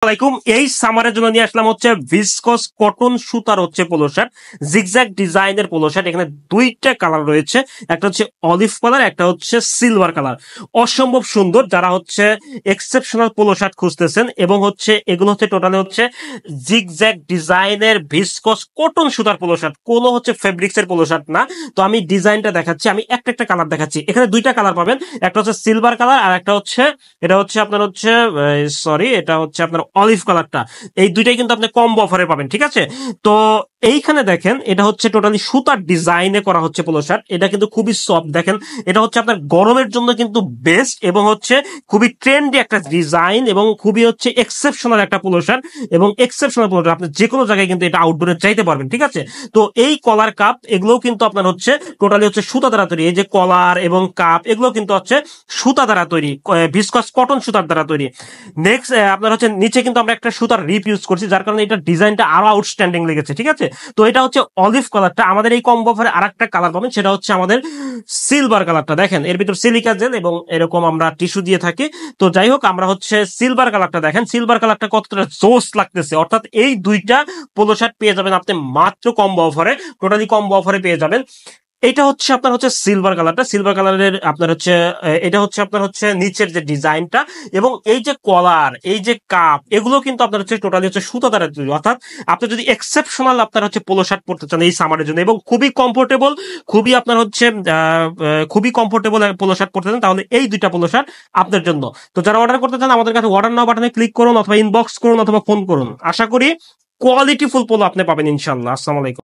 আসসালামাইকুম। এই সামারের জন্য নিয়ে আসলাম হচ্ছে ভিসকস কটন সুতার হচ্ছে পোলো শার্ট, জিগজ্যাগ ডিজাইনের পোলো শার্ট। এখানে দুইটা কালার রয়েছে, একটা হচ্ছে অলিভ কালার, একটা হচ্ছে সিলভার কালার। অসম্ভব সুন্দর। যারা হচ্ছে এক্সেপশনাল পোলো শার্ট খুঁজতেছেন এবং হচ্ছে এগুলো হচ্ছে টোটালি হচ্ছে জিগজ্যাগ ডিজাইনের ভিসকস কটন সুতার পোলো শার্ট, কোনো হচ্ছে ফেব্রিক্স এর পোলো শার্ট না। তো আমি ডিজাইনটা দেখাচ্ছি, আমি একটা কালার দেখাচ্ছি। এখানে দুইটা কালার পাবেন, একটা হচ্ছে সিলভার কালার আর একটা হচ্ছে এটা হচ্ছে আপনার হচ্ছে এটা হচ্ছে আপনার অলিভ কালারটা। এই দুইটাই কিন্তু আপনি কম্বো অফারে পাবেন, ঠিক আছে? তো এইখানে দেখেন, এটা হচ্ছে টোটালি সুতার ডিজাইনে করা হচ্ছে পোলো শার্ট। এটা কিন্তু খুবই সফট। দেখেন, এটা হচ্ছে আপনার গরমের জন্য কিন্তু বেস্ট এবং হচ্ছে খুবই ট্রেন্ডি একটা ডিজাইন এবং খুবই হচ্ছে এক্সেপশনাল একটা পোলো শার্ট এবং এক্সেপশনাল পোলো শার্ট। আপনি যে কোনো জায়গায় কিন্তু এটা আউটডোরে চাইতে পারবেন, ঠিক আছে? তো এই কলার কাপ এগুলোও কিন্তু আপনার হচ্ছে টোটালি হচ্ছে সুতা দ্বারা তৈরি। এই যে কলার এবং কাপ এগুলো কিন্তু হচ্ছে সুতা দ্বারা তৈরি, ভিসকস কটন সুতার দ্বারা তৈরি। নেক্সট আপনার হচ্ছে নিচে কিন্তু আমরা একটা সুতার রিপ ইউজ করছি, যার কারণে এটা ডিজাইনটা আরো আউটস্ট্যান্ডিং লেগেছে, ঠিক আছে? তো এটা হচ্ছে অলিভ কালারটা। আমাদের এই কম্বো অফারে আরেকটা কালার পাবেন, সেটা হচ্ছে আমাদের সিলভার কালারটা। দেখেন, এর ভিতর সিলিকা জেল এবং এরকম আমরা টিস্যু দিয়ে থাকি। তো যাই হোক, আমরা হচ্ছে সিলভার কালারটা দেখেন, সিলভার কালারটা কতটা জোস লাগতেছে। অর্থাৎ এই দুইটা পোলো শার্ট পেয়ে যাবেন আপনি মাত্র কম্বো অফারে, টোটালি কম্বো অফারে পেয়ে যাবেন। এটা হচ্ছে আপনার হচ্ছে সিলভার কালারটা, সিলভার কালারের আপনার হচ্ছে এটা হচ্ছে আপনার হচ্ছে নিচের যে ডিজাইনটা এবং এই যে কলার, এই যে কাপ, এগুলো কিন্তু আপনার হচ্ছে টোটালি হচ্ছে সুতা দ্বারা তৈরি। অর্থাৎ আপনি যদি এক্সেপশনাল আপনার হচ্ছে পোলো শার্ট পড়তে চান এই সামারের জন্য এবং খুবই কমফোর্টেবল, খুবই আপনার হচ্ছে খুবই কমফোর্টেবল পোলো শার্ট পড়তে চান, তাহলে এই দুইটা পোলো শার্ট আপনার জন্য। তো যারা অর্ডার করতে চান আমাদের কাছে অর্ডার নাও বাটনে ক্লিক করুন অথবা ইনবক্স করুন অথবা ফোন করুন। আশা করি কোয়ালিটিফুল পোলো আপনি পাবেন ইনশাল্লাহ। আসসালামু আলাইকুম।